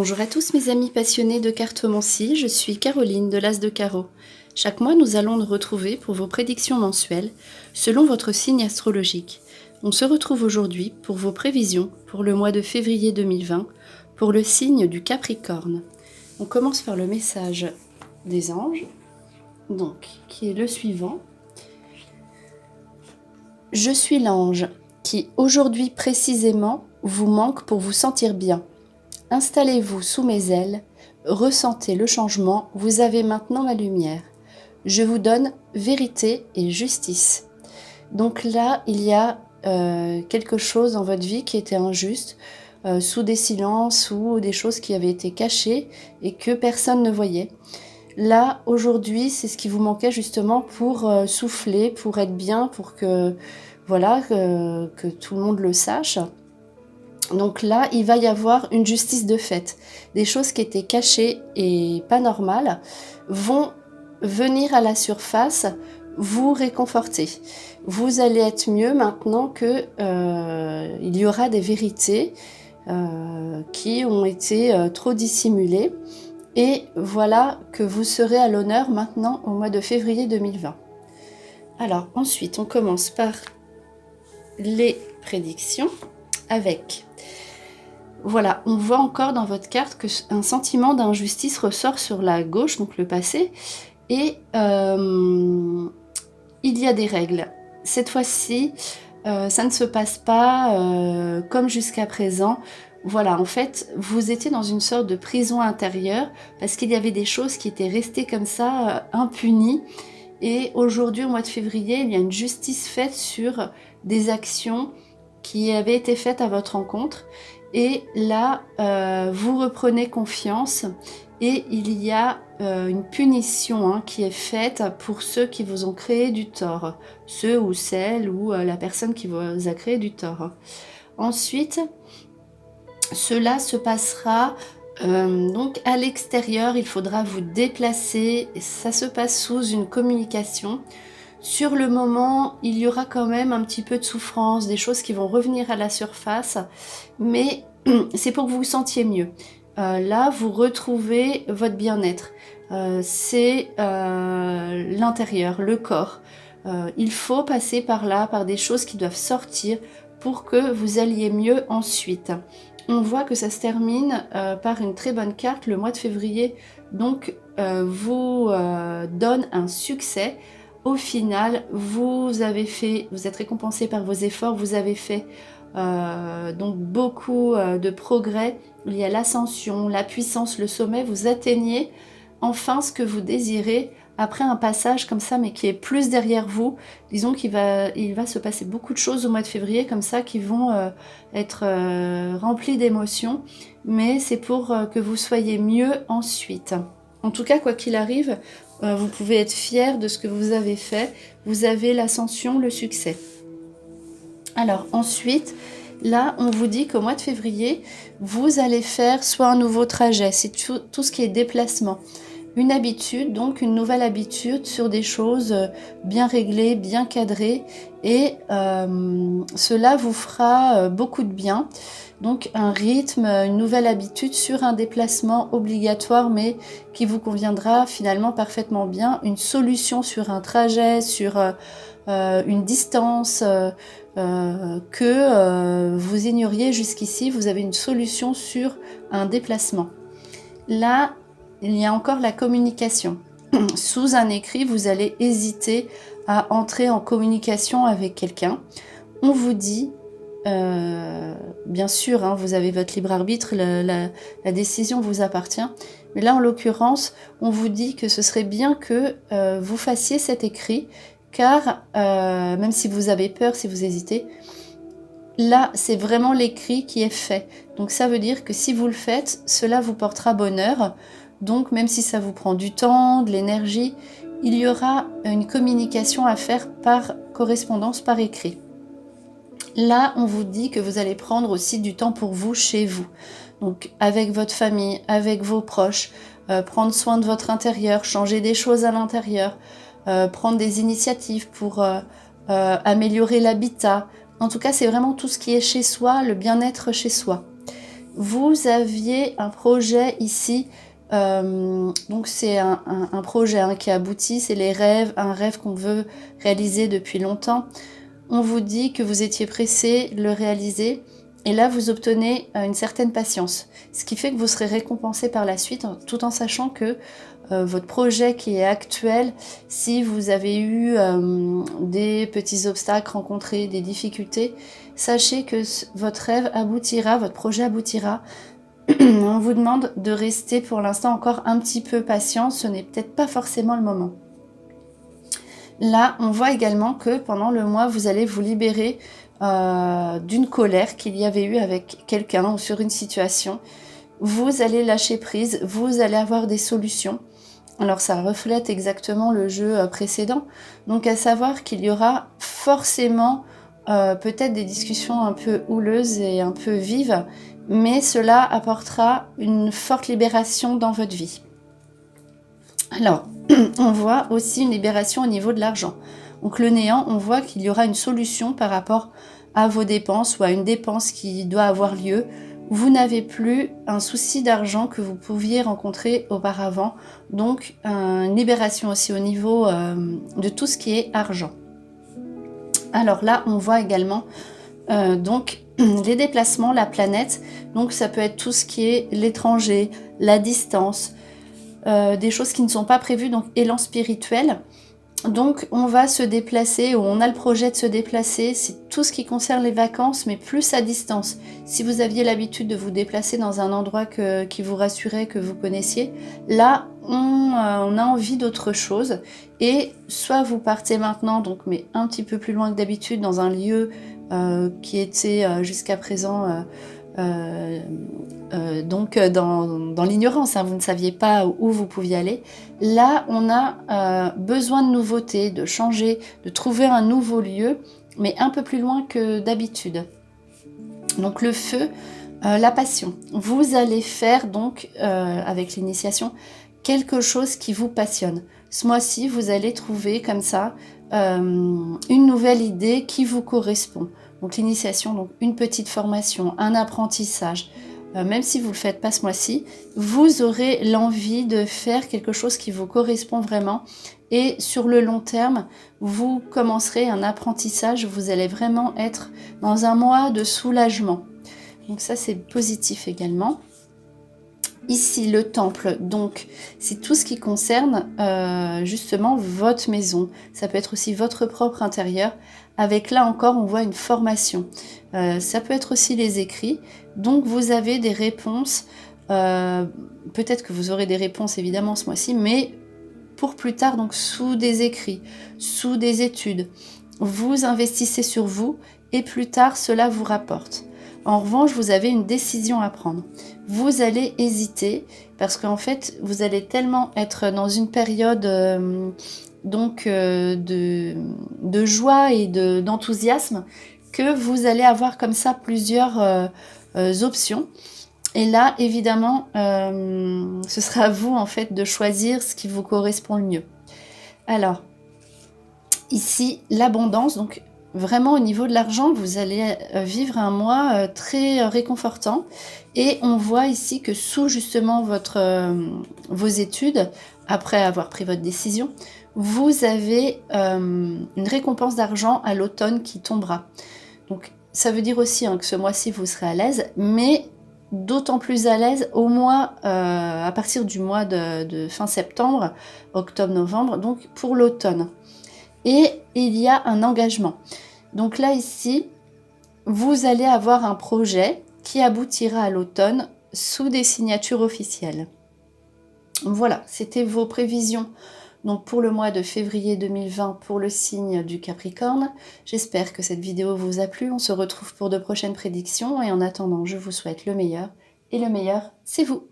Bonjour à tous mes amis passionnés de cartomancie, je suis Caroline de l'As de Carreau. Chaque mois, nous allons nous retrouver pour vos prédictions mensuelles selon votre signe astrologique. On se retrouve aujourd'hui pour vos prévisions pour le mois de février 2020 pour le signe du Capricorne. On commence par le message des anges, donc qui est le suivant. Je suis l'ange qui aujourd'hui précisément vous manque pour vous sentir bien. Installez-vous sous mes ailes, ressentez le changement, vous avez maintenant ma lumière. Je vous donne vérité et justice. Donc là, il y a quelque chose dans votre vie qui était injuste, sous des silences ou des choses qui avaient été cachées et que personne ne voyait. Là, aujourd'hui, c'est ce qui vous manquait justement pour souffler, pour être bien, pour que, voilà, que tout le monde le sache. Donc là, il va y avoir une justice de fait. Des choses qui étaient cachées et pas normales vont venir à la surface, vous réconforter. Vous allez être mieux maintenant que il y aura des vérités qui ont été trop dissimulées. Et voilà que vous serez à l'honneur maintenant au mois de février 2020. Alors ensuite, on commence par les prédictions avec... Voilà, on voit encore dans votre carte qu'un sentiment d'injustice ressort sur la gauche, donc le passé, et il y a des règles. Cette fois-ci, ça ne se passe pas comme jusqu'à présent. Voilà, en fait, vous étiez dans une sorte de prison intérieure parce qu'il y avait des choses qui étaient restées comme ça, impunies. Et aujourd'hui, au mois de février, il y a une justice faite sur des actions qui avaient été faites à votre rencontre. Et là, vous reprenez confiance et il y a une punition qui est faite pour ceux qui vous ont créé du tort. Ceux ou celles ou la personne qui vous a créé du tort. Ensuite, cela se passera donc à l'extérieur. Il faudra vous déplacer. Ça se passe sous une communication. Sur le moment, il y aura quand même un petit peu de souffrance, des choses qui vont revenir à la surface, mais c'est pour que vous vous sentiez mieux. Là, vous retrouvez votre bien-être. C'est l'intérieur, le corps. Il faut passer par là, par des choses qui doivent sortir pour que vous alliez mieux ensuite. On voit que ça se termine par une très bonne carte, le mois de février, donc vous donne un succès. Au final, vous êtes récompensé par vos efforts, vous avez fait donc beaucoup de progrès. Il y a l'ascension, la puissance, le sommet, vous atteignez enfin ce que vous désirez après un passage comme ça, mais qui est plus derrière vous. Disons qu'il va se passer beaucoup de choses au mois de février comme ça qui vont être remplies d'émotions, mais c'est pour que vous soyez mieux ensuite. En tout cas, quoi qu'il arrive, vous pouvez être fier de ce que vous avez fait. Vous avez l'ascension, le succès. Alors ensuite, là, on vous dit qu'au mois de février, vous allez faire soit un nouveau trajet, c'est tout ce qui est déplacement. Une habitude, donc une nouvelle habitude sur des choses bien réglées, bien cadrées. Et cela vous fera beaucoup de bien. Donc un rythme, une nouvelle habitude sur un déplacement obligatoire mais qui vous conviendra finalement parfaitement bien. Une solution sur un trajet, sur une distance que vous ignoriez jusqu'ici. Vous avez une solution sur un déplacement. Là, il y a encore la communication. Sous un écrit, vous allez hésiter à entrer en communication avec quelqu'un. On vous dit... bien sûr, vous avez votre libre arbitre, la décision vous appartient. Mais là, en l'occurrence, on vous dit que ce serait bien que vous fassiez cet écrit, car même si vous avez peur, si vous hésitez, là, c'est vraiment l'écrit qui est fait. Donc ça veut dire que si vous le faites, cela vous portera bonheur. Donc même si ça vous prend du temps, de l'énergie, il y aura une communication à faire par correspondance, par écrit. Là, on vous dit que vous allez prendre aussi du temps pour vous, chez vous. Donc, avec votre famille, avec vos proches, prendre soin de votre intérieur, changer des choses à l'intérieur, prendre des initiatives pour améliorer l'habitat. En tout cas, c'est vraiment tout ce qui est chez soi, le bien-être chez soi. vous aviez un projet ici, donc c'est un projet qui aboutit, c'est les rêves, un rêve qu'on veut réaliser depuis longtemps. On vous dit que vous étiez pressé de le réaliser et là vous obtenez une certaine patience, ce qui fait que vous serez récompensé par la suite, tout en sachant que votre projet qui est actuel, si vous avez eu des petits obstacles rencontrés, des difficultés, sachez que votre rêve aboutira, votre projet aboutira. On vous demande de rester pour l'instant encore un petit peu patient, ce n'est peut-être pas forcément le moment. Là, on voit également que pendant le mois, vous allez vous libérer d'une colère qu'il y avait eu avec quelqu'un ou sur une situation. Vous allez lâcher prise, vous allez avoir des solutions. Alors ça reflète exactement le jeu précédent. Donc à savoir qu'il y aura forcément peut-être des discussions un peu houleuses et un peu vives, mais cela apportera une forte libération dans votre vie. Alors, on voit aussi une libération au niveau de l'argent. Donc le néant, on voit qu'il y aura une solution par rapport à vos dépenses ou à une dépense qui doit avoir lieu. Vous n'avez plus un souci d'argent que vous pouviez rencontrer auparavant. Donc une libération aussi au niveau de tout ce qui est argent. Alors là, on voit également donc les déplacements, la planète. Donc ça peut être tout ce qui est l'étranger, la distance, des choses qui ne sont pas prévues, donc élan spirituel. Donc on va se déplacer, ou on a le projet de se déplacer, c'est tout ce qui concerne les vacances, mais plus à distance. Si vous aviez l'habitude de vous déplacer dans un endroit qui vous rassurait, que vous connaissiez, là on a envie d'autre chose. Et soit vous partez maintenant, donc mais un petit peu plus loin que d'habitude, dans un lieu qui était jusqu'à présent donc dans l'ignorance, vous ne saviez pas où vous pouviez aller. Là, on a besoin de nouveautés, de changer, de trouver un nouveau lieu, mais un peu plus loin que d'habitude. Donc le feu, la passion. Vous allez faire donc, avec l'initiation, quelque chose qui vous passionne. Ce mois-ci, vous allez trouver comme ça une nouvelle idée qui vous correspond. Donc l'initiation, donc une petite formation, un apprentissage, même si vous ne le faites pas ce mois-ci, vous aurez l'envie de faire quelque chose qui vous correspond vraiment. Et sur le long terme, vous commencerez un apprentissage, vous allez vraiment être dans un mois de soulagement. Donc ça, c'est positif également. Ici, le temple, donc, c'est tout ce qui concerne justement votre maison. Ça peut être aussi votre propre intérieur. Avec là encore, on voit une formation. Ça peut être aussi les écrits. Donc, vous avez des réponses. Peut-être que vous aurez des réponses, évidemment, ce mois-ci, mais pour plus tard, donc sous des écrits, sous des études. Vous investissez sur vous et plus tard, cela vous rapporte. En revanche, vous avez une décision à prendre. Vous allez hésiter parce qu'en fait, vous allez tellement être dans une période de joie et d'enthousiasme que vous allez avoir comme ça plusieurs options. Et là, évidemment, ce sera à vous en fait de choisir ce qui vous correspond le mieux. Alors, ici, l'abondance, donc vraiment au niveau de l'argent, vous allez vivre un mois très réconfortant. Et on voit ici que sous justement vos études, après avoir pris votre décision, vous avez une récompense d'argent à l'automne qui tombera. Donc ça veut dire aussi que ce mois-ci, vous serez à l'aise, mais d'autant plus à l'aise au mois, à partir du mois de fin septembre, octobre-novembre, donc pour l'automne. Et il y a un engagement. Donc là, ici, vous allez avoir un projet qui aboutira à l'automne sous des signatures officielles. Voilà, c'était vos prévisions donc pour le mois de février 2020 pour le signe du Capricorne. J'espère que cette vidéo vous a plu. On se retrouve pour de prochaines prédictions et en attendant, je vous souhaite le meilleur. Et le meilleur, c'est vous!